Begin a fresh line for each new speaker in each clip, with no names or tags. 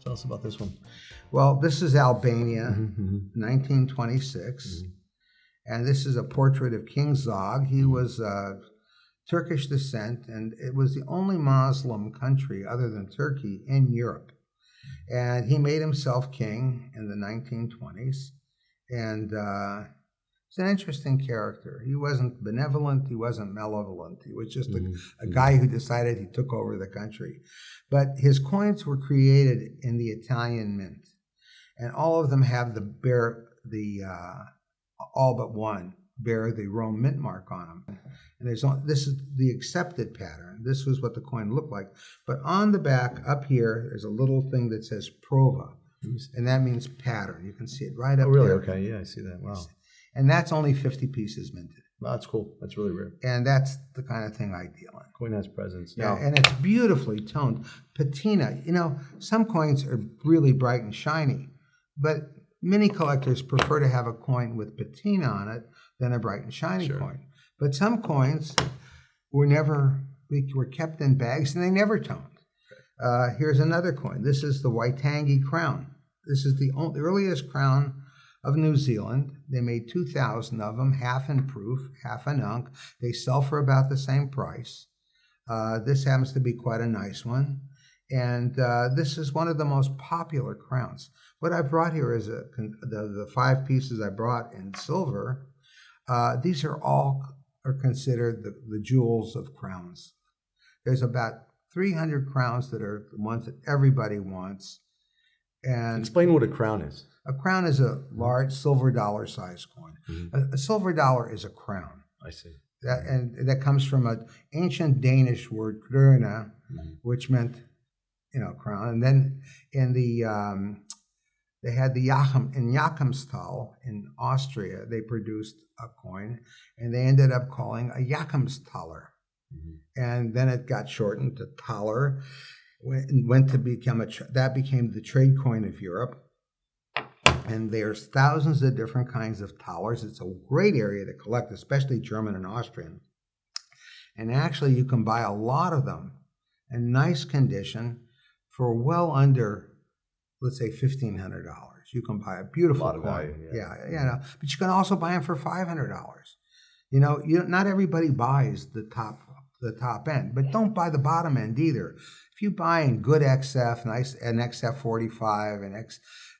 Tell us about this one.
Well, this is Albania, 1926. And this is a portrait of King Zog. He was Turkish descent, and it was the only Muslim country other than Turkey in Europe. And he made himself king in the 1920s. And it's an interesting character. He wasn't benevolent. He wasn't malevolent. He was just a guy who decided he took over the country. But his coins were created in the Italian mint. And all of them have all but one bear the Rome mint mark on them. And this is the accepted pattern. This was what the coin looked like. But on the back, up here, there's a little thing that says prova, and that means pattern. You can see it right up there.
Oh, really? Okay, yeah, I see that. Wow.
And that's only 50 pieces minted.
Wow, that's cool. That's really rare.
And that's the kind of thing I deal in.
Coin has presence.
Yeah, and it's beautifully toned. Patina, some coins are really bright and shiny, but many collectors prefer to have a coin with patina on it than a bright and shiny coin. But some coins were kept in bags and they never toned. Here's another coin. This is the Waitangi crown. This is the earliest crown of New Zealand. They made 2,000 of them, half in proof, half in unk. They sell for about the same price. This happens to be quite a nice one. And this is one of the most popular crowns. What I brought here is the 5 pieces I brought in silver. These are considered the jewels of crowns. There's about 300 crowns that are the ones that everybody wants. And
explain what a crown is.
A crown is a large silver dollar size coin. A silver dollar is a crown.
I see.
That comes from an ancient Danish word, krona, which meant, crown. And then they had in Jakobsthal in Austria, they produced a coin, and they ended up calling a Jakobsthaler. And then it got shortened to thaler, went to become that became the trade coin of Europe. And there's thousands of different kinds of thalers. It's a great area to collect, especially German and Austrian. And actually, you can buy a lot of them in nice condition for well under, let's say, $1,500. You can buy a beautiful coin.
Value,
yeah. But you can also buy them for $500. Not everybody buys the top end, but don't buy the bottom end either. If you buy in good XF, an XF45,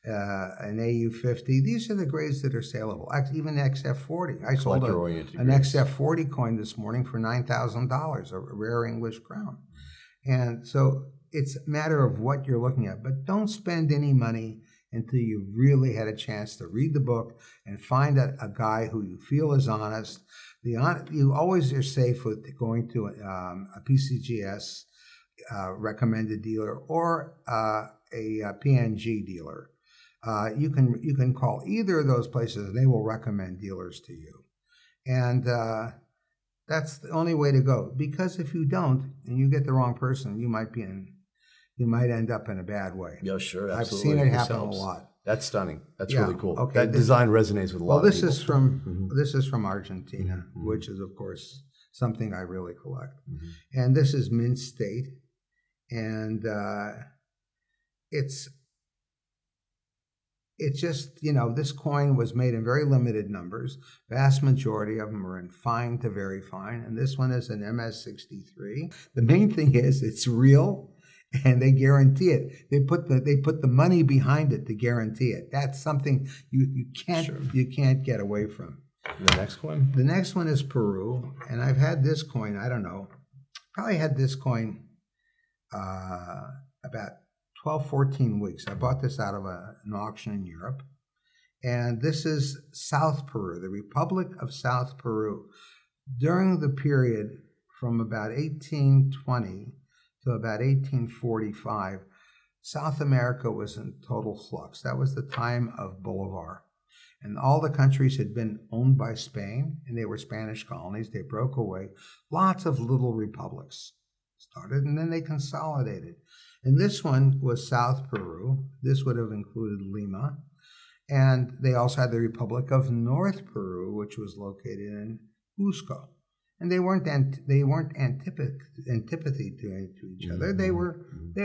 an AU50, these are the grades that are saleable. Even XF40. I sold an XF40 coin this morning for $9,000, a rare English crown. And so it's a matter of what you're looking at, but don't spend any money until you really had a chance to read the book and find a guy who you feel is honest. You always are safe with going to a PCGS recommended dealer or a PNG dealer. You can call either of those places and they will recommend dealers to you. And that's the only way to go, because if you don't and you get the wrong person, you might end up in a bad way.
Yeah, sure, absolutely.
I've seen it happen a lot.
That's stunning. That's really cool.
Okay,
that design resonates with a lot of people.
This is from Argentina, which is of course something I really collect. And this is mint state, and it's just, this coin was made in very limited numbers. Vast majority of them are in fine to very fine, and this one is an MS63. The main thing is it's real. And they guarantee it. They put the money behind it to guarantee it. That's something you can't get away from.
The next coin?
The next one is Peru, and I've had this coin, I don't know, probably had this coin about 12, 14 weeks. I bought this out of an auction in Europe. And this is South Peru, the Republic of South Peru. During the period from about 1820 to about 1845, South America was in total flux. That was the time of Bolivar. And all the countries had been owned by Spain, and they were Spanish colonies. They broke away. Lots of little republics started, and then they consolidated. And this one was South Peru. This would have included Lima. And they also had the Republic of North Peru, which was located in Cusco. and they weren't antipathy to each other. They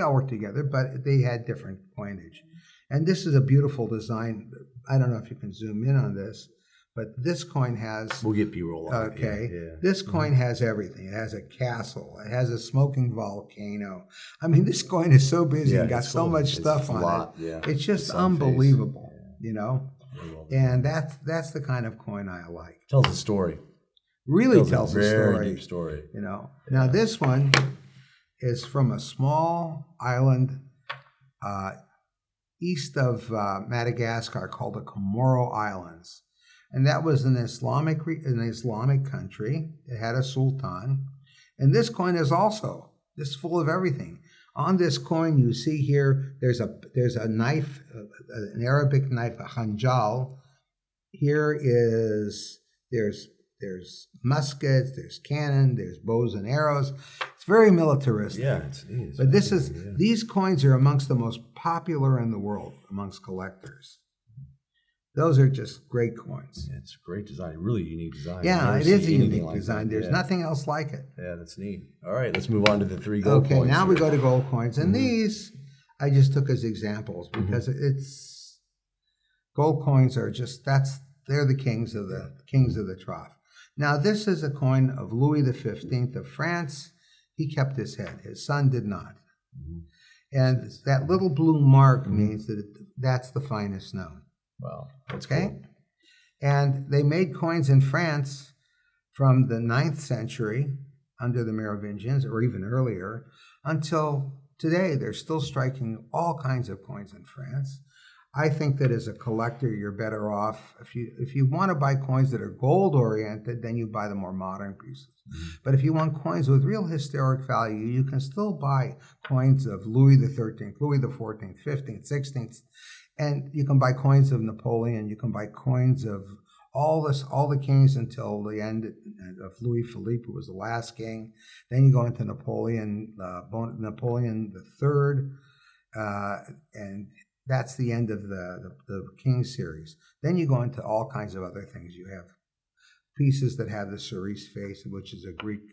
all worked together, but they had different coinage. And this is a beautiful design. I don't know if you can zoom in on this, but this coin has...
We'll get B-roll on it.
Okay.
Yeah.
This coin has everything. It has a castle. It has a smoking volcano. I mean, this coin is so busy and got so much stuff on it.
Yeah.
It's just unbelievable, you know? And that's the kind of coin I like.
Tells a story.
Really tells a story.
Very deep story.
You know. Now, this one is from a small island east of Madagascar called the Comoro Islands. And that was an Islamic country. It had a sultan. And this coin is also just full of everything. On this coin, you see here, there's a knife, an Arabic knife, a khanjal. Here there's muskets, there's cannon, there's bows and arrows. It's very militaristic.
Yeah, it is.
But these coins are amongst the most popular in the world amongst collectors. Those are just great coins.
Yeah, it's a great design, really unique design.
Yeah, it is a unique design. There's nothing else like it.
Yeah, that's neat. All right, let's move on to the 3 gold coins.
Okay, now we go to gold coins. And these I just took as examples because it's gold coins are just they're the kings of the trough. Now this is a coin of Louis XV of France. He kept his head. His son did not. And that little blue mark means that that's the finest known.
Wow. That's
okay.
Cool.
And they made coins in France from the 9th century under the Merovingians, or even earlier, until today. They're still striking all kinds of coins in France. I think that as a collector, you're better off if you want to buy coins that are gold oriented, then you buy the more modern pieces. But if you want coins with real historic value, you can still buy coins of Louis XIII, Louis XIV, XV, XVI, and you can buy coins of Napoleon. You can buy coins of all the kings until the end of Louis Philippe, who was the last king. Then you go into Napoleon III, and that's the end of the king series. Then you go into all kinds of other things. You have pieces that have the cerise face, which is a Greek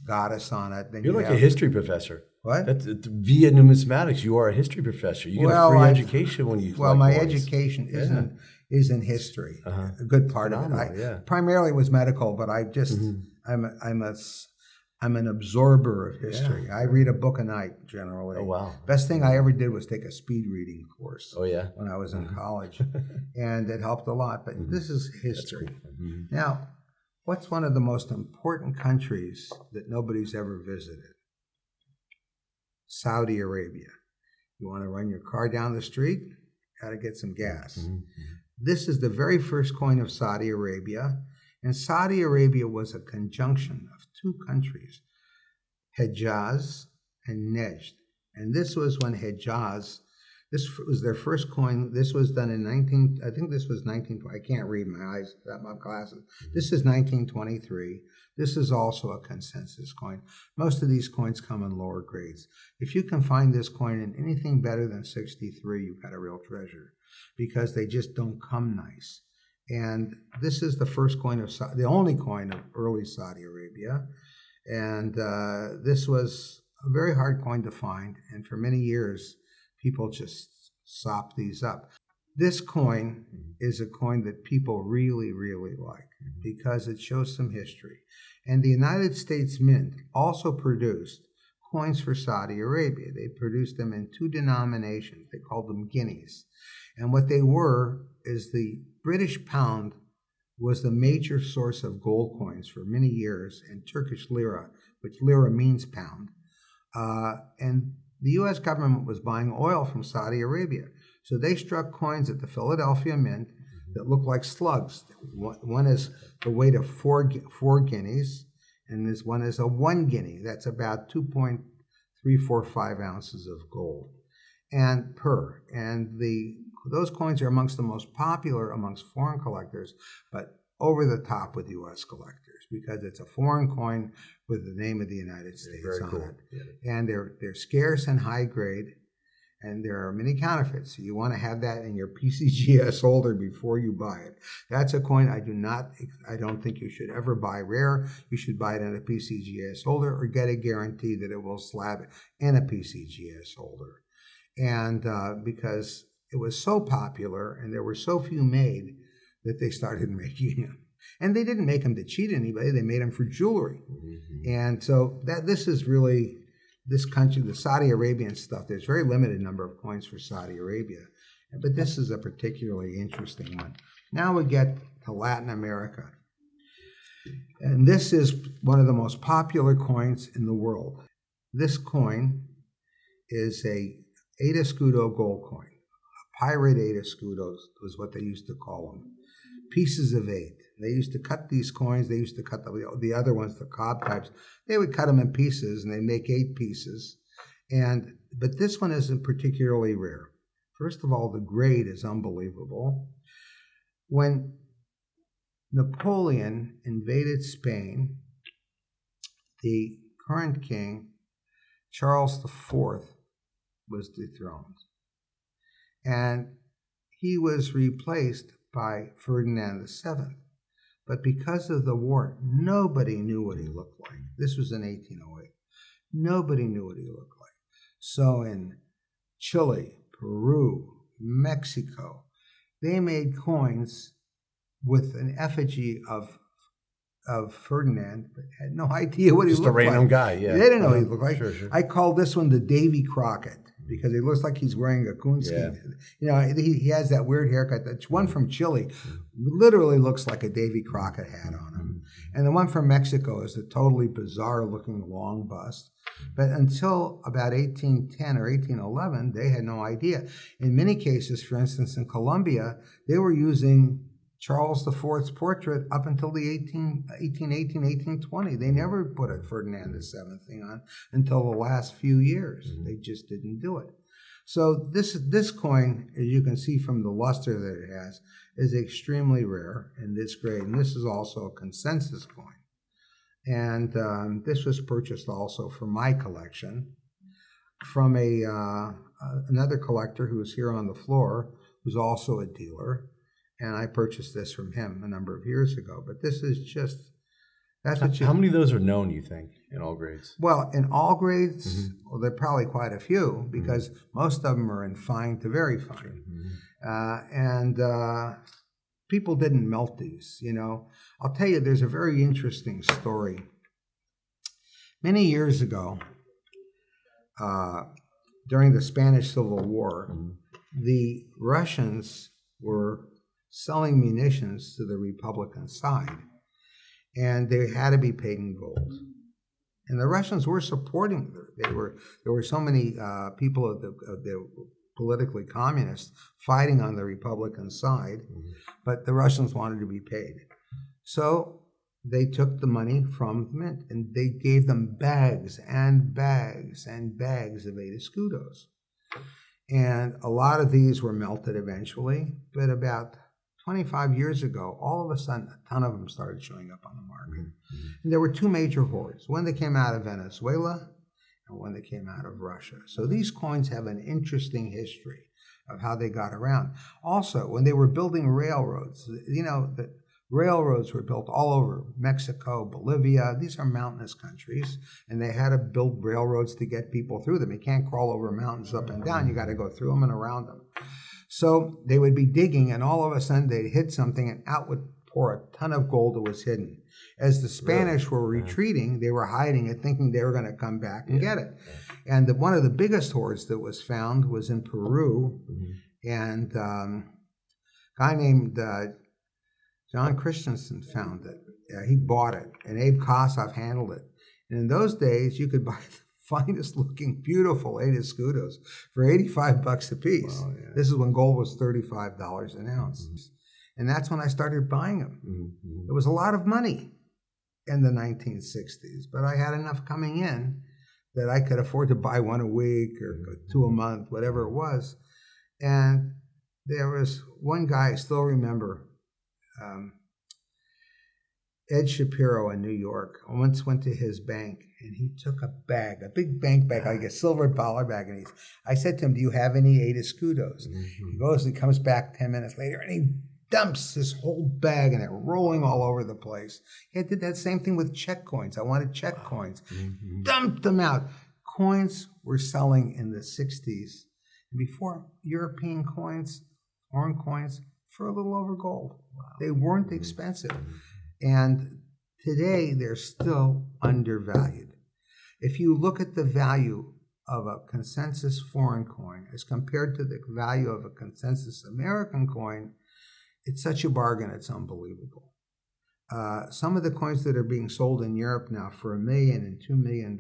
goddess on it. Then
You're like a history professor.
What?
Via numismatics, you are a history professor. You get a free education when you.
Well, my education is in history. A good part of it. I primarily was medical, but I just I'm an absorber of history. Yeah. I read a book a night generally.
Oh wow!
Best thing I ever did was take a speed reading course.
Oh yeah.
When I was in college, and it helped a lot. But this is history.
Cool.
Now, what's one of the most important countries that nobody's ever visited? Saudi Arabia. You want to run your car down the street? Got to get some gas. This is the very first coin of Saudi Arabia. And Saudi Arabia was a conjunction of 2 countries, Hejaz and Nejd. And this was when Hejaz, this was their first coin. This was done in I can't read, my eyes, my glasses. This is 1923. This is also a consensus coin. Most of these coins come in lower grades. If you can find this coin in anything better than 63, you've got a real treasure, because they just don't come nice. And this is the first coin the only coin of early Saudi Arabia. And this was a very hard coin to find. And for many years, people just sopped these up. This coin is a coin that people really, really like because it shows some history. And the United States Mint also produced coins for Saudi Arabia. They produced them in 2 denominations. They called them guineas. And what they were is the British pound was the major source of gold coins for many years, and Turkish lira, which lira means pound. And the U.S. government was buying oil from Saudi Arabia. So they struck coins at the Philadelphia Mint that look like slugs. One is the weight of 4 guineas, and this one is a 1 guinea. That's about 2.345 ounces of gold and per. And those coins are amongst the most popular amongst foreign collectors, but over the top with U.S. collectors because it's a foreign coin with the name of the United States on it. Yeah. And they're scarce and high grade, And there are many counterfeits. So you want to have that in your PCGS holder before you buy it. That's a coin I don't think you should ever buy rare. You should buy it in a PCGS holder or get a guarantee that it will slab in a PCGS holder. And because it was so popular and there were so few made that they started making them. And they didn't make them to cheat anybody. They made them for jewelry. Mm-hmm. And so this is really... This country, the Saudi Arabian stuff, there's a very limited number of coins for Saudi Arabia, but this is a particularly interesting one. Now we get to Latin America. And this is one of the most popular coins in the world. This coin is a 8 escudo gold coin. A pirate 8 escudos was what they used to call them. Pieces of 8. They used to cut these coins. They used to cut the other ones, the cob types. They would cut them in pieces, and they make 8 pieces. But this one isn't particularly rare. First of all, the grade is unbelievable. When Napoleon invaded Spain, the current king, Charles IV, was dethroned. And he was replaced by Ferdinand VII. But because of the war, nobody knew what he looked like. This was in 1808. Nobody knew what he looked like. So in Chile, Peru, Mexico, they made coins with an effigy of Ferdinand, but had no idea what he looked like.
Just a random guy, yeah.
They didn't know what he looked like.
Sure.
I called this one the Davy Crockett, because he looks like he's wearing a coonskin. Yeah. You know, he has that weird haircut. That one from Chile literally looks like a Davy Crockett hat on him. And the one from Mexico is a totally bizarre-looking long bust. But until about 1810 or 1811, they had no idea. In many cases, for instance, in Colombia, they were using Charles IV's portrait up until the 1818, 1820. They never put a Ferdinand VII thing on until the last few years. They just didn't do it. So this coin, as you can see from the luster that it has, is extremely rare in this grade. And this is also a consensus coin. And this was purchased also for my collection from another collector who was here on the floor, who's also a dealer. And I purchased this from him a number of years ago. But this is just, that's what you...
How many of those are known, you think, in all grades?
Well, in all grades, well, there are probably quite a few, because most of them are in fine to very fine. And people didn't melt these, you know. I'll tell you, there's a very interesting story. Many years ago, during the Spanish Civil War, the Russians were selling munitions to the Republican side, and they had to be paid in gold. And the Russians were supporting them. There were so many people of the politically communists fighting on the Republican side, but the Russians wanted to be paid. So they took the money from the mint, and they gave them bags and bags and bags of 8 escudos. And a lot of these were melted eventually, but about 25 years ago, all of a sudden, a ton of them started showing up on the market. And there were 2 major hordes, one that came out of Venezuela and one that came out of Russia. So these coins have an interesting history of how they got around. Also, when they were building railroads, you know, the railroads were built all over Mexico, Bolivia. These are mountainous countries, and they had to build railroads to get people through them. You can't crawl over mountains up and down. You got to go through them and around them. So they would be digging, and all of a sudden they'd hit something, and out would pour a ton of gold that was hidden. As the Spanish were retreating, they were hiding it, thinking they were going to come back and get it. And one of the biggest hoards that was found was in Peru, and a guy named John Christensen found it. He bought it, and Abe Kossoff handled it. And in those days, you could buy finest looking, beautiful 8 escudos for $85 a piece. Wow, yeah. This is when gold was $35 an ounce. And that's when I started buying them. It was a lot of money in the 1960s, but I had enough coming in that I could afford to buy one a week or 2 a month, whatever it was. And there was one guy I still remember. Ed Shapiro in New York. I once went to his bank, and he took a big bank bag, like a silver dollar bag, and I said to him, "Do you have any 8 escudos?" He goes, he comes back 10 minutes later, and he dumps his whole bag and it rolling all over the place. He did that same thing with Czech coins. I wanted Czech coins. Dumped them out. Coins were selling in the 60s. Before, European coins, foreign coins, for a little over gold. They weren't expensive. And today, they're still undervalued. If you look at the value of a consensus foreign coin as compared to the value of a consensus American coin, it's such a bargain, it's unbelievable. Some of the coins that are being sold in Europe now for $1 million and $2 million,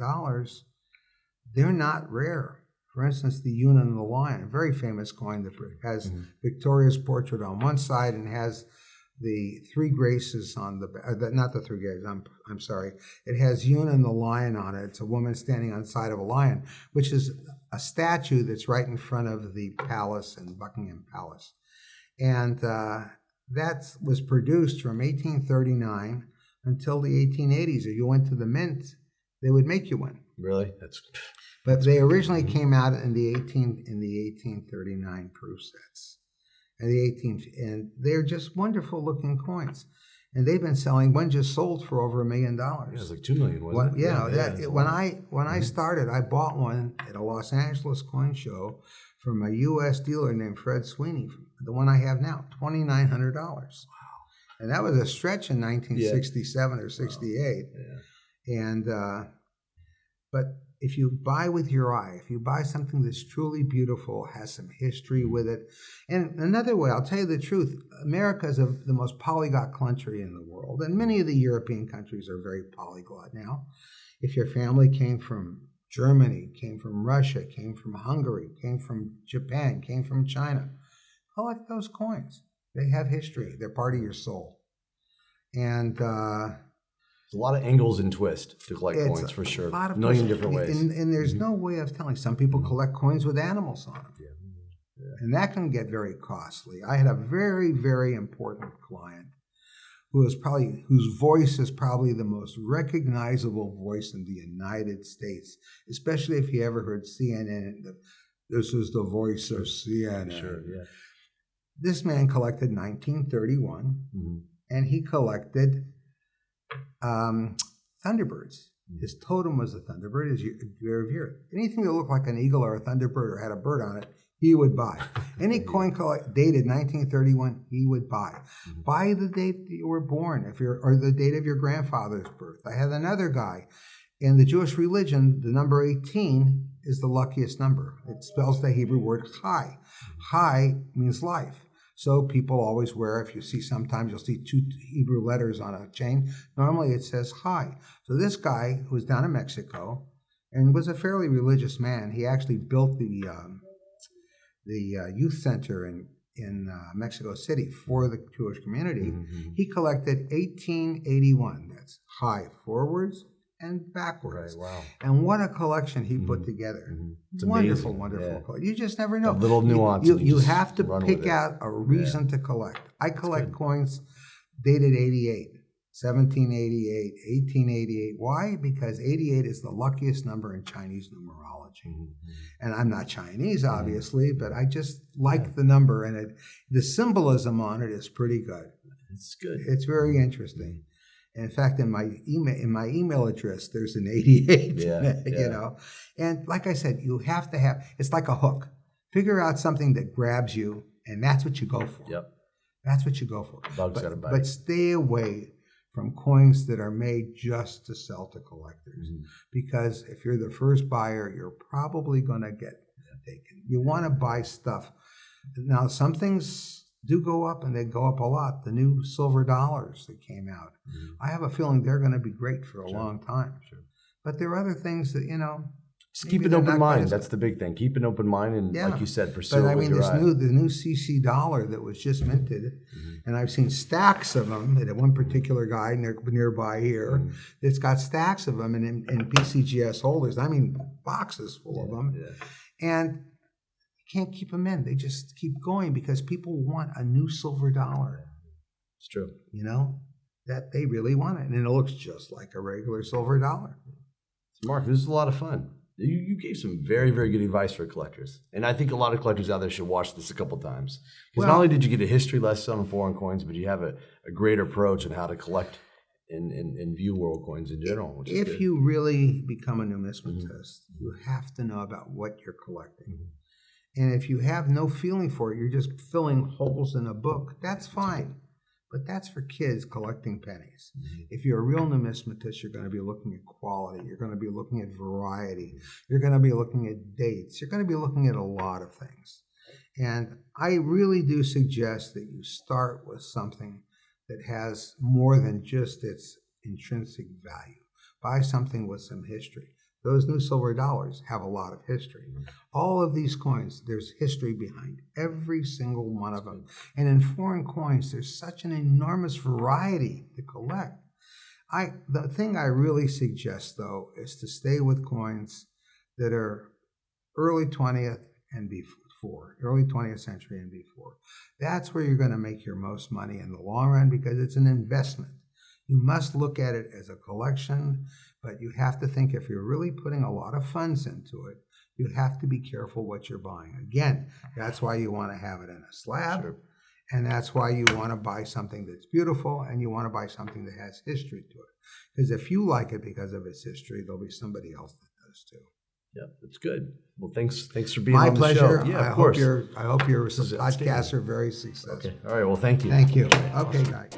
they're not rare. For instance, the Yuna and the Lion, a very famous coin that has Victoria's portrait on one side and has the three graces on the, not the three graces, I'm sorry. It has Yuna and the Lion on it. It's a woman standing on the side of a lion, which is a statue that's right in front of the palace in Buckingham Palace. And that was produced from 1839 until the 1880s. If you went to the mint, they would make you one.
Really?
But they originally came out in the 1839 proof sets. And they're just wonderful looking coins. And they've been selling, one just sold for over $1 million.
Yeah, it was like $2 million, wasn't it?
Yeah, when I started, I bought one at a Los Angeles coin show from a U.S. dealer named Fred Sweeney, the one I have now, $2,900. Wow. And that was a stretch in 1967 or 68. Yeah. And but if you buy with your eye, if you buy something that's truly beautiful, has some history with it, and another way, I'll tell you the truth, America is the most polyglot country in the world, and many of the European countries are very polyglot now. If your family came from Germany, came from Russia, came from Hungary, came from Japan, came from China, collect those coins. They have history. They're part of your soul. And
there's a lot of angles and twists to collect coins, for sure. A million different ways.
And there's no way of telling. Some people collect coins with animals on them. Yeah. And that can get very costly. I had a very, very important client whose voice is probably the most recognizable voice in the United States, especially if you ever heard CNN. This is the voice of CNN.
Sure, yeah.
This man collected 1931, and he collected Thunderbirds. His totem was a Thunderbird, as you ever hear it. Anything that looked like an eagle or a Thunderbird or had a bird on it, he would buy. Any coin dated 1931, he would buy. Buy the date that you were born, or the date of your grandfather's birth. I had another guy. In the Jewish religion, the number 18 is the luckiest number. It spells the Hebrew word chai. Chai means life. So people always wear, if you see sometimes, you'll see 2 Hebrew letters on a chain. Normally it says chai. So this guy who was down in Mexico and was a fairly religious man, he actually built the youth center in Mexico City for the Jewish community. He collected 1881. That's chai forwards and backwards.
Right, wow.
And what a collection he put together. It's wonderful, amazing. Wonderful collection. You just never know.
The little nuances.
You have to pick out a reason to collect. I collect coins dated 88, 1788, 1888. Why? Because 88 is the luckiest number in Chinese numerology. And I'm not Chinese, obviously, but I just like the number, and the symbolism on it is pretty good.
It's good.
It's very interesting. In fact, in my email address, there's an 88, you know. And like I said, you have to have, it's like a hook. Figure out something that grabs you, and that's what you go for.
Yep.
That's what you go for.
Bug's got a bite.
But stay away from coins that are made just to sell to collectors. Because if you're the first buyer, you're probably going to get taken. You want to buy stuff. Now, some things do go up, and they go up a lot. The new silver dollars that came out, I have a feeling they're going to be great for a long time. But there are other things that,
just keep an open mind. That's the big thing. Keep an open mind, and like you said, pursue it with your eye.
The new CC dollar that was just minted, and I've seen stacks of them. At one particular guy nearby here, it's got stacks of them, and in PCGS holders. I mean, boxes full of them, and can't keep them in. They just keep going because people want a new silver dollar.
It's true.
that they really want it. And it looks just like a regular silver dollar.
Mark, this is a lot of fun. You gave some very, very good advice for collectors. And I think a lot of collectors out there should watch this a couple times. Because not only did you get a history lesson on foreign coins, but you have a great approach on how to collect and view world coins in general. Which is
if
good.
you really become a numismatist, you have to know about what you're collecting. And if you have no feeling for it, you're just filling holes in a book, that's fine. But that's for kids collecting pennies. If you're a real numismatist, you're going to be looking at quality. You're going to be looking at variety. You're going to be looking at dates. You're going to be looking at a lot of things. And I really do suggest that you start with something that has more than just its intrinsic value. Buy something with some history. Those new silver dollars have a lot of history. All of these coins, there's history behind every single one of them. And in foreign coins, there's such an enormous variety to collect. The thing I really suggest, though, is to stay with coins that are early 20th and before, early 20th century and before. That's where you're going to make your most money in the long run because it's an investment. You must look at it as a collection, but you have to think if you're really putting a lot of funds into it, you have to be careful what you're buying. Again, that's why you want to have it in a slab, and that's why you want to buy something that's beautiful, and you want to buy something that has history to it. Because if you like it because of its history, there'll be somebody else that does too.
Yeah, that's good. Well, thanks for being on the
pleasure.
show. Yeah, of course.
I hope your podcasts are very successful.
Okay. All right. Well, thank you.
Thank you. Okay, guys.